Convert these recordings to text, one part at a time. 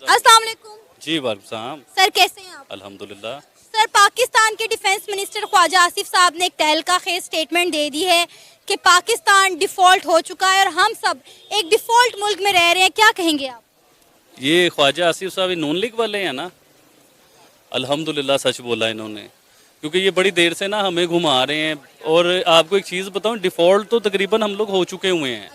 अस्सलाम वालेकुम। जी वालेकुम सलाम। सर कैसे हैं आप? अल्हम्दुलिल्लाह। सर पाकिस्तान के डिफेंस मिनिस्टर ख्वाजा आसिफ साहब ने एक तहलका खेज स्टेटमेंट दे दी है कि पाकिस्तान डिफॉल्ट हो चुका है और हम सब एक डिफॉल्ट मुल्क में रह रहे हैं, क्या कहेंगे आप? ये ख्वाजा आसिफ साहब नून लीग वाले हैं ना। अल्हम्दुलिल्लाह सच बोला इन्होंने, क्योंकि ये बड़ी देर से ना हमें घुमा रहे हैं। और आपको एक चीज़ बताऊं, डिफ़ॉल्ट तो तकरीबन हम लोग हो चुके हुए हैं,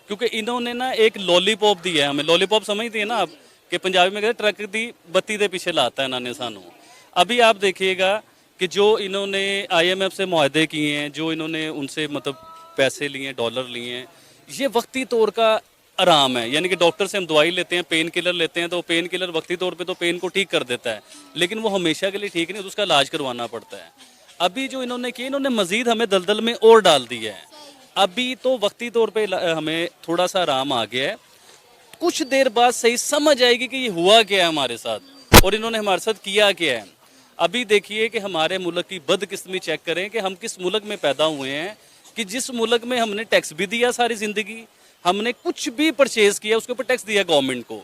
क्योंकि इन्होंने ना एक लॉलीपॉप दिया है हमें। लॉलीपॉप समझती है ना आप, कि पंजाबी में कहते ट्रक दी बत्ती दे पीछे लाता है इन्होंने सानू। अभी आप देखिएगा कि जो इन्होंने IMF से मुआहदे किए हैं, जो इन्होंने उनसे मतलब पैसे लिए हैं, डॉलर लिए हैं, ये वक्ती तौर का आराम है। यानी कि डॉक्टर से हम दवाई लेते हैं, पेन किलर लेते हैं, तो पेन किलर वक्ती तौर पे तो पेन को ठीक कर देता है, लेकिन वो हमेशा के लिए ठीक नहीं, तो उसका इलाज करवाना पड़ता है। अभी जो इन्होंने किया, इन्होंने मजीद हमें दलदल में और डाल दिया है। अभी तो वक्ती तौर पे हमें थोड़ा सा आराम आ गया है, कुछ देर बाद सही समझ आएगी कि ये हुआ क्या है हमारे साथ और इन्होंने हमारे साथ किया क्या है। अभी देखिए कि हमारे मुल्क की बदकिस्मती चेक करें कि हम किस मुल्क में पैदा हुए हैं, कि जिस मुल्क में हमने टैक्स भी दिया सारी ज़िंदगी, हमने कुछ भी परचेज किया उसके ऊपर टैक्स दिया गवर्नमेंट को।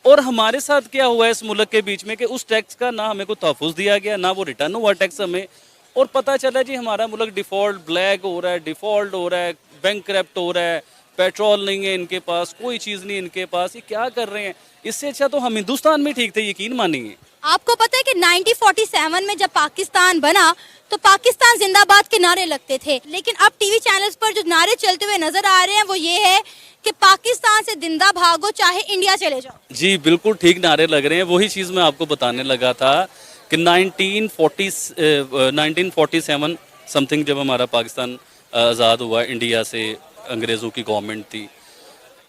और हमारे साथ क्या हुआ है इस मुल्क के बीच में कि उस टैक्स का ना हमें कोई तहफ़्फ़ुज़ दिया गया, ना वो रिटर्न हुआ टैक्स हमें। और पता चला जी हमारा मुल्क डिफ़ॉल्ट ब्लैक हो रहा है, डिफ़ॉल्ट हो रहा है, बैंकक्रप्ट हो रहा है, पेट्रोल नहीं है इनके पास, कोई चीज़ नहीं इनके पास, ये क्या कर रहे हैं। इससे अच्छा तो हम हिंदुस्तान में ठीक थे, यकीन मानिए। आपको पता है कि 1947 में जब पाकिस्तान बना तो पाकिस्तान जिंदाबाद के नारे लगते थे, लेकिन अब टीवी चैनल्स पर जो नारे चलते हुए नजर आ रहे हैं वो ये है कि पाकिस्तान से जिंदा भागो चाहे इंडिया चले जाओ। जी बिल्कुल ठीक नारे लग रहे हैं। वही चीज़ मैं आपको बताने लगा था कि 1947 समथिंग जब हमारा पाकिस्तान आज़ाद हुआ इंडिया से, अंग्रेज़ों की गवर्नमेंट थी,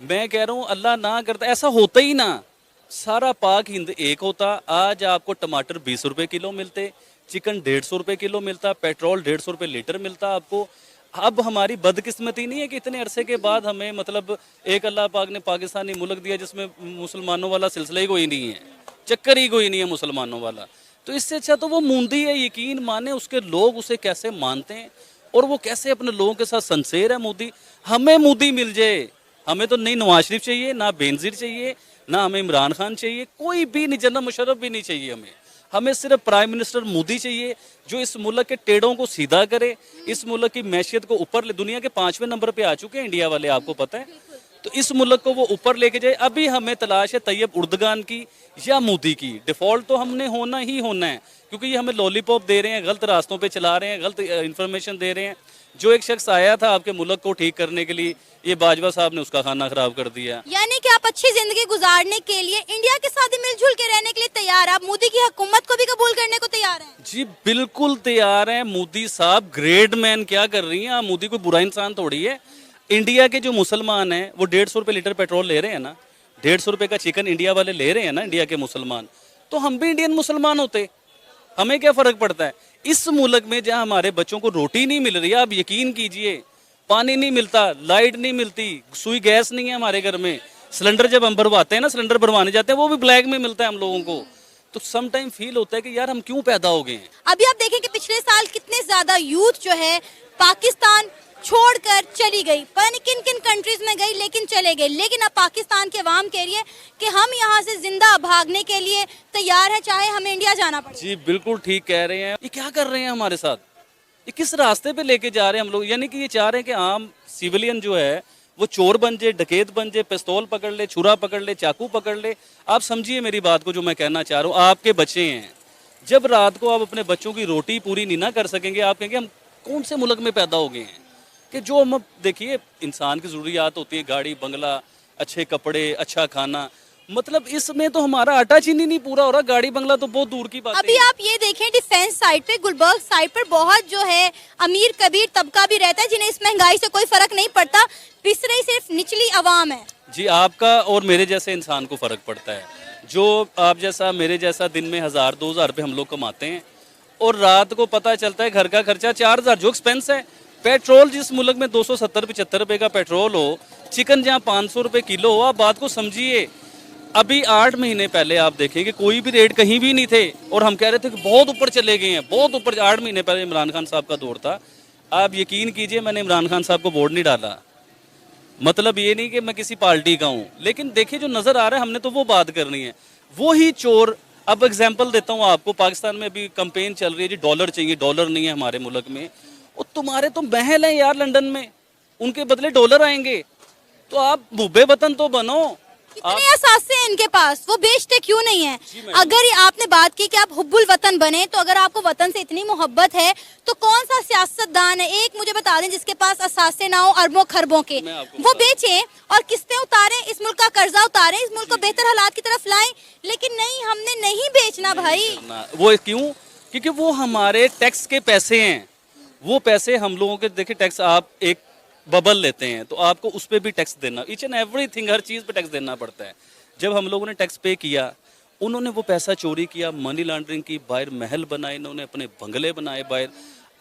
मैं कह रहा हूँ अल्लाह ना करता ऐसा होता ही ना, सारा पाक हिंद एक होता। आज आपको टमाटर 20 रुपए किलो मिलते, चिकन 150 रुपए किलो मिलता, पेट्रोल 150 रुपए लीटर मिलता आपको। अब हमारी बदकिस्मती नहीं है कि इतने अरसे के बाद हमें मतलब एक अल्लाह पाक ने पाकिस्तानी मुल्क दिया जिसमें मुसलमानों वाला सिलसिला ही कोई नहीं है, चक्कर ही कोई नहीं है मुसलमानों वाला। तो इससे अच्छा तो वो मूंदी है, यकीन माने उसके लोग उसे कैसे मानते हैं और वो कैसे अपने लोगों के साथ संसेर है मोदी। हमें मोदी मिल जाए, हमें तो नहीं नवाज शरीफ चाहिए, ना बेनजीर चाहिए, ना हमें इमरान खान चाहिए, कोई भी नहीं, जनरल मुशर्रफ भी नहीं चाहिए हमें। हमें सिर्फ प्राइम मिनिस्टर मोदी चाहिए जो इस मुल्क के टेढ़ों को सीधा करे, इस मुल्क की मैशियत को ऊपर ले। दुनिया के 5वें नंबर पे आ चुके हैं इंडिया वाले, आपको पता है। तो इस मुल्क को वो ऊपर लेके जाए। अभी हमें तलाश है तैयब उर्दगान की या मोदी की। डिफ़ॉल्ट तो हमने होना ही होना है, क्योंकि ये हमें लॉलीपॉप दे रहे हैं, गलत रास्तों पे चला रहे हैं, गलत इन्फॉर्मेशन दे रहे हैं। जो एक शख्स आया था आपके मुल्क को ठीक करने के लिए, ये बाजवा साहब ने उसका खाना खराब कर दिया। यानी कि आप अच्छी जिंदगी गुजारने के लिए इंडिया के साथ मिलजुल के रहने के लिए तैयार, आप मोदी की हुकूमत को भी कबूल करने को तैयार हैं? जी बिल्कुल तैयार हैं। मोदी साहब ग्रेट मैन क्या कर रही हैं आप, मोदी कोई बुरा इंसान थोड़ी है। इंडिया के जो मुसलमान हैं वो 150 रुपये लीटर पेट्रोल ले रहे हैं ना, 150 रुपये का चिकन इंडिया वाले ले रहे हैं ना, इंडिया के मुसलमान। तो हम भी इंडियन मुसलमान होते, हमें क्या फ़र्क पड़ता है। इस मुल्क में जहाँ हमारे बच्चों को रोटी नहीं मिल रही है, आप यकीन कीजिए, पानी नहीं मिलता, लाइट नहीं मिलती, सुई गैस नहीं है हमारे घर में, सिलेंडर जब हम भरवाते हैं ना, सिलेंडर भरवाने जाते हैं वो भी ब्लैक में मिलता है हम लोगों को। तो सम टाइम फील होता है कि यार हम क्यों पैदा हो गए हैं। अभी आप देखें कि पिछले साल कितने ज्यादा यूथ जो है पाकिस्तान छोड़कर चली गई, पता नहीं किन किन कंट्रीज में गई, लेकिन चले गए। लेकिन अब पाकिस्तान के अवाम कह रही है कि हम यहाँ से जिंदा भागने के लिए तैयार है, चाहे हमें इंडिया जाना पड़े। जी बिल्कुल ठीक कह रहे हैं। ये क्या कर रहे हैं हमारे साथ, ये किस रास्ते पे लेके जा रहे हैं हम लोग। यानी कि ये चाह रहे हैं कि आम सिविलियन जो है वो चोर बन जाए, डकैत बन जाए, पिस्तौल पकड़ ले, छुरा पकड़ ले, चाकू पकड़ ले। आप समझिए मेरी बात को जो मैं कहना चाह रहा हूँ। आपके बच्चे हैं, जब रात को आप अपने बच्चों की रोटी पूरी नहीं ना कर सकेंगे, आप कहेंगे हम कौन से मुल्क में पैदा हो गए हैं। कि जो हम देखिए इंसान की ज़रूरियात होती है, गाड़ी बंगला, अच्छे कपड़े, अच्छा खाना, मतलब इसमें तो हमारा आटा चीनी नहीं पूरा हो रहा, गाड़ी बंगला तो बहुत दूर की बात है। अभी आप ये देखें डिफेंस साइड पे, गुलबर्ग साइड पर बहुत जो है अमीर कबीर तबका भी रहता है जिन्हें इस महंगाई से कोई फर्क नहीं पड़ता, पिस रही सिर्फ निचली आवाम है। जी आपका और मेरे जैसे इंसान को फ़र्क पड़ता है। जो आप जैसा मेरे जैसा दिन में 1000-2000 रुपये हम लोग कमाते हैं और रात को पता चलता है घर का खर्चा 4000, जो एक्सपेंस है। पेट्रोल जिस मुल्क में 270-75 रुपये का पेट्रोल हो, चिकन जहाँ 500 रुपये किलो हो, आप बात को समझिए। अभी 8 महीने पहले आप देखेंगे कोई भी रेट कहीं भी नहीं थे और हम कह रहे थे कि बहुत ऊपर चले गए हैं, बहुत ऊपर। 8 महीने पहले इमरान खान साहब का दौर था। आप यकीन कीजिए मैंने इमरान खान साहब को वोट नहीं डाला, मतलब ये नहीं कि मैं किसी पार्टी का हूँ, लेकिन देखिए जो नज़र आ रहा है हमने तो वो बात करनी है। वो ही चोर, अब एग्जांपल देता हूँ आपको, पाकिस्तान में अभी कैंपेन चल रही है जी, डॉलर चाहिए, डॉलर नहीं है हमारे मुल्क में। और तुम्हारे तो महल हैं यार लंदन में, उनके बदले डॉलर आएंगे, तो आप मुब्बे वतन तो बनो। इतने असासे हैं इनके पास, वो बेचते क्यों नहीं है? अगर ये आपने बात की कि आप हुब्बुल वतन बने, तो अगर आपको वतन से इतनी मोहब्बत है तो कौन सा सियासतदान है, एक मुझे बता दें, जिसके पास असासे ना हो अरबों खरबों के, वो बेचें और किस्तें उतारें, इस मुल्क का कर्जा उतारें, इस मुल्क को बेहतर हालात की तरफ लाएं। लेकिन नहीं, हमने नहीं बेचना भाई। वो क्यों? क्योंकि वो हमारे टैक्स के पैसे हैं, वो पैसे हम लोगों के, देखिए टैक्स आप एक बबल लेते हैं तो आपको उस पर भी टैक्स देना, ईच एंड एवरीथिंग, हर चीज़ पे टैक्स देना पड़ता है। जब हम लोगों ने टैक्स पे किया, उन्होंने वो पैसा चोरी किया, मनी लॉन्ड्रिंग की, बाहर महल बनाए, इन्होंने अपने बंगले बनाए बाहर।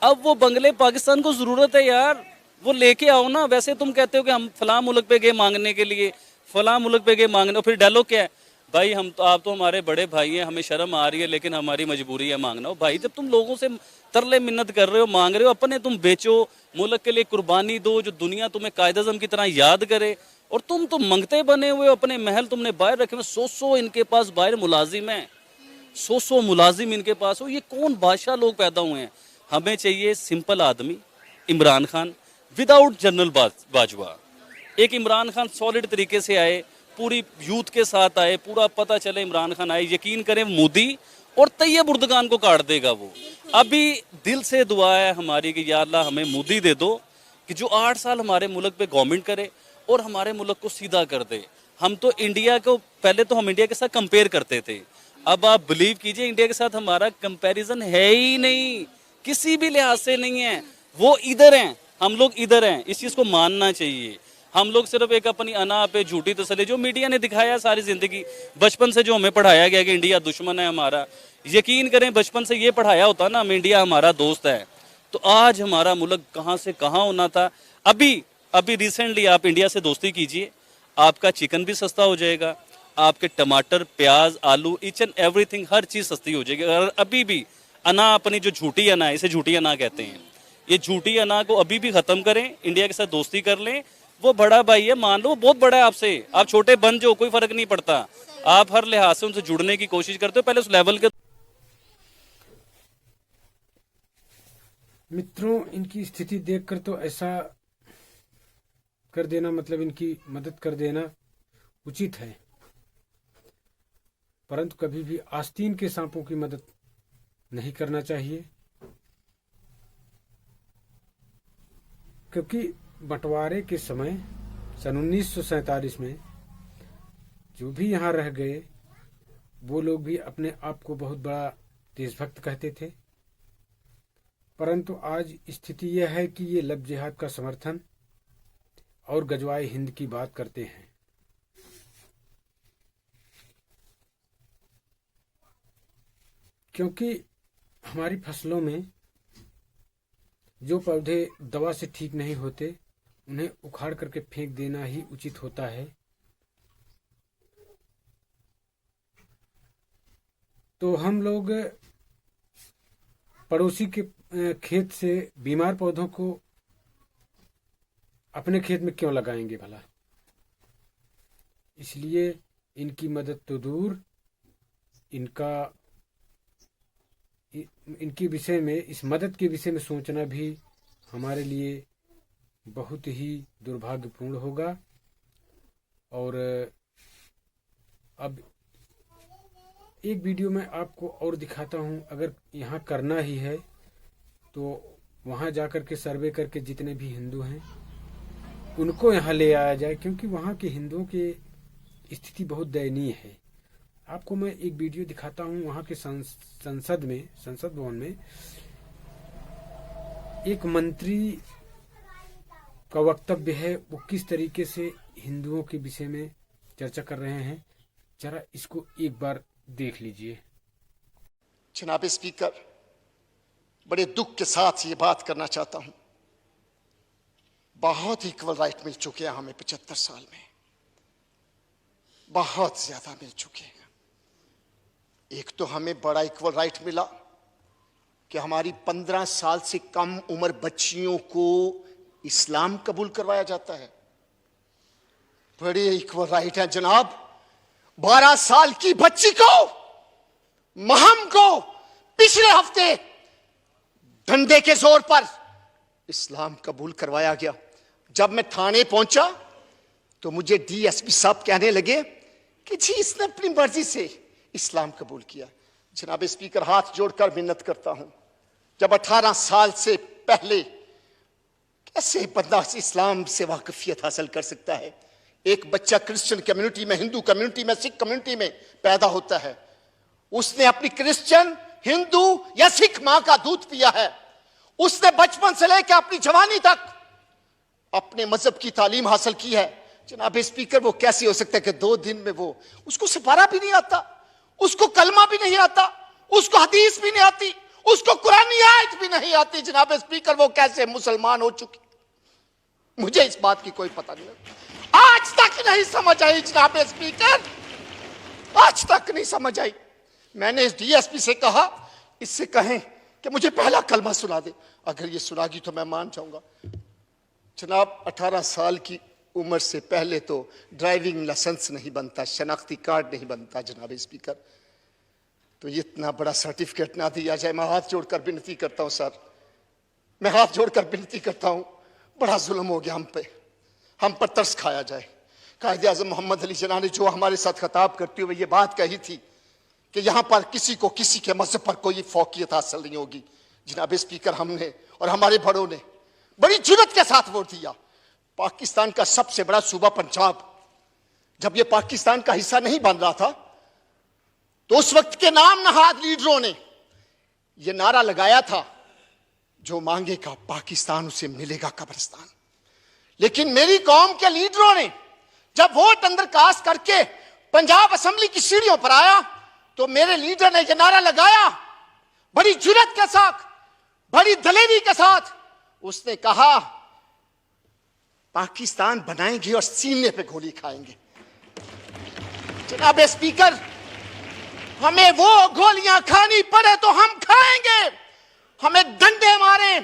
अब वो बंगले पाकिस्तान को ज़रूरत है यार, वो लेके आओ ना। वैसे तुम कहते हो कि हम फलां मुल्क पे गए मांगने के लिए, फलां मुल्क पे गए मांगने, और फिर डायलॉग क्या है भाई, हम तो, आप तो हमारे बड़े भाई हैं, हमें शर्म आ रही है लेकिन हमारी मजबूरी है मांगना। भाई जब तुम लोगों से तरले मिन्नत कर रहे हो, मांग रहे हो, अपने तुम बेचो, मुल्क के लिए कुर्बानी दो, जो दुनिया तुम्हें कायद अज़म की तरह याद करे, और तुम तो मंगते बने हुए, अपने महल तुमने बाहर रखे हुए। 100 इनके पास बाहर मुलाजिम हैं, 100 मुलाजिम इनके पास हो। ये कौन बादशाह लोग पैदा हुए हैं? हमें चाहिए सिंपल आदमी, इमरान खान विदाउट जनरल बाजवा। एक इमरान खान सॉलिड तरीके से आए, पूरी यूथ के साथ आए, पूरा पता चले इमरान खान आए, यकीन करें मोदी और तैयब उर्दगान को काट देगा वो। अभी दिल से दुआ है हमारी कि या अल्लाह हमें मोदी दे दो, कि जो 8 साल हमारे मुल्क पे गवर्नमेंट करे और हमारे मुल्क को सीधा कर दे। हम तो इंडिया को, पहले तो हम इंडिया के साथ कंपेयर करते थे, अब आप बिलीव कीजिए इंडिया के साथ हमारा कंपैरिजन है ही नहीं, किसी भी लिहाज से नहीं है। वो इधर हैं, हम लोग इधर हैं, इस चीज़ को मानना चाहिए। हम लोग सिर्फ एक अपनी अना पे झूठी तसल्ली, जो मीडिया ने दिखाया सारी जिंदगी, बचपन से जो हमें पढ़ाया गया कि इंडिया दुश्मन है हमारा, यकीन करें बचपन से ये पढ़ाया होता ना, हम इंडिया हमारा दोस्त है, तो आज हमारा मुल्क कहाँ से कहाँ होना था। अभी रिसेंटली आप इंडिया से दोस्ती कीजिए, आपका चिकन भी सस्ता हो जाएगा, आपके टमाटर, प्याज, आलू, ईच एंड एवरीथिंग, हर चीज़ सस्ती हो जाएगी। अगर अभी भी अना, अपनी जो झूठी अना है, इसे झूठी अना कहते हैं, ये झूठी अना को अभी भी ख़त्म करें, इंडिया के साथ दोस्ती कर लें। वो बड़ा भाई है, मान लो वो बहुत बड़ा है आपसे, आप छोटे बन जाओ, कोई फर्क नहीं पड़ता। आप हर लिहाज से उनसे जुड़ने की कोशिश करते हो, पहले उस लेवल के। मित्रों, इनकी स्थिति देखकर तो ऐसा कर देना, मतलब इनकी मदद कर देना उचित है, परंतु कभी भी आस्तीन के सांपों की मदद नहीं करना चाहिए, क्योंकि बंटवारे के समय सन 1947 में जो भी यहाँ रह गए, वो लोग भी अपने आप को बहुत बड़ा देशभक्त कहते थे, परंतु आज स्थिति यह है कि ये लब जिहाद का समर्थन और गजवाए हिंद की बात करते हैं। क्योंकि हमारी फसलों में जो पौधे दवा से ठीक नहीं होते, उन्हें उखाड़ करके फेंक देना ही उचित होता है। तो हम लोग पड़ोसी के खेत से बीमार पौधों को अपने खेत में क्यों लगाएंगे भला? इसलिए इनकी मदद तो दूर, इनके विषय में, इस मदद के विषय में सोचना भी हमारे लिए बहुत ही दुर्भाग्यपूर्ण होगा। और अब एक वीडियो में आपको और दिखाता हूं, अगर यहाँ करना ही है तो वहाँ जाकर के सर्वे करके जितने भी हिंदू हैं उनको यहाँ ले आया जाए, क्योंकि वहाँ के हिंदुओं की स्थिति बहुत दयनीय है। आपको मैं एक वीडियो दिखाता हूँ, वहाँ के संसद भवन में एक मंत्री का वक्तव्य है, वो किस तरीके से हिंदुओं के विषय में चर्चा कर रहे हैं, जरा इसको एक बार देख लीजिए। जनाब स्पीकर, बड़े दुख के साथ ये बात करना चाहता हूं, बहुत इक्वल राइट मिल चुके हैं हमें 75 साल में, बहुत ज्यादा मिल चुके हैं। एक तो हमें बड़ा इक्वल राइट मिला कि हमारी 15 साल से कम उम्र बच्चियों को इस्लाम कबूल करवाया जाता है, बड़े इक्वल राइट है जनाब। 12 साल की बच्ची को, महम को पिछले हफ्ते डंडे के जोर पर इस्लाम कबूल करवाया गया। जब मैं थाने पहुंचा तो मुझे डीएसपी साहब कहने लगे कि जी इसने अपनी मर्जी से इस्लाम कबूल किया। जनाब स्पीकर, हाथ जोड़कर मिन्नत करता हूं, जब 18 साल से पहले कैसे बंदा इस्लाम से वाकफियत हासिल कर सकता है? एक बच्चा क्रिश्चियन कम्युनिटी में, हिंदू कम्युनिटी में, सिख कम्युनिटी में पैदा होता है, उसने अपनी क्रिश्चियन, हिंदू या सिख मां का दूध पिया है, उसने बचपन से लेकर अपनी जवानी तक अपने मजहब की तालीम हासिल की है। जनाब स्पीकर, वो कैसे हो सकता है कि 2 दिन में वो, उसको सिपारा भी नहीं आता, उसको कलमा भी नहीं आता, उसको हदीस भी नहीं आती, उसको कुरानी आयत भी नहीं आती। जनाब स्पीकर, वो कैसे मुसलमान हो चुकी? मुझे इस बात की कोई पता नहीं, आज तक नहीं समझ आई। जनाब स्पीकर, आज तक नहीं समझ आई। मैंने इस डीएसपी से कहा, इससे कहें कि मुझे पहला कलमा सुना दे, अगर ये सुनागी तो मैं मान जाऊंगा। जनाब 18 साल की उम्र से पहले तो ड्राइविंग लाइसेंस नहीं बनता, शनाख्ती कार्ड नहीं बनता। जनाब स्पीकर, तो ये इतना बड़ा सर्टिफिकेट ना दिया जाए। मैं हाथ जोड़कर विनती करता हूं सर, मैं हाथ जोड़कर विनती करता हूं, बड़ा जुल्म हो गया हम पर तरस खाया जाए। कायदे आज़म मोहम्मद अली जिन्ना ने जो हमारे साथ खिताब करते हुए ये बात कही थी कि यहां पर किसी को किसी के मजहब पर कोई फौकियत हासिल नहीं होगी। जनाब स्पीकर, हमने और हमारे बड़ों ने बड़ी जुर्रत के साथ वोट दिया। पाकिस्तान का सबसे बड़ा सूबा पंजाब, जब ये पाकिस्तान का हिस्सा नहीं बन रहा था, तो उस वक्त के नाम नहाद लीडरों ने यह नारा लगाया था, जो मांगेगा पाकिस्तान उसे मिलेगा कब्रिस्तान। लेकिन मेरी कौम के लीडरों ने जब वोट अंदर कास्ट करके पंजाब असेंबली की सीढ़ियों पर आया, तो मेरे लीडर ने यह नारा लगाया बड़ी जुर्रत के साथ, बड़ी दलेरी के साथ। उसने कहा, पाकिस्तान बनाएंगे और सीने पे गोली खाएंगे। जनाब स्पीकर, हमें वो गोलियां खानी पड़े तो हम खाएंगे, हमें डंडे मारे,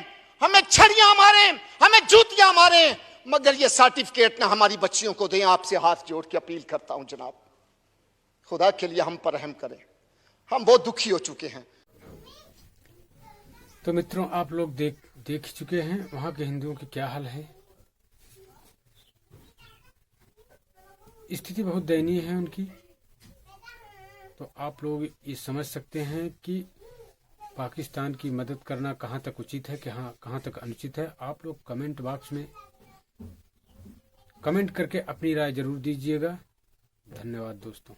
हमें छड़ियां मारे, हमें जूतियां मारे, मगर ये सर्टिफिकेट ना हमारी बच्चियों को दें। आपसे हाथ जोड़ के अपील करता हूं जनाब, खुदा के लिए हम पर रहम करें, हम बहुत दुखी हो चुके हैं। तो मित्रों, आप लोग देख चुके हैं वहां के हिंदुओं की क्या हाल है। स्थिति बहुत दयनीय है उनकी। तो आप लोग ये समझ सकते हैं कि पाकिस्तान की मदद करना कहां तक उचित है, कहां तक अनुचित है। आप लोग कमेंट बॉक्स में कमेंट करके अपनी राय जरूर दीजिएगा। धन्यवाद दोस्तों।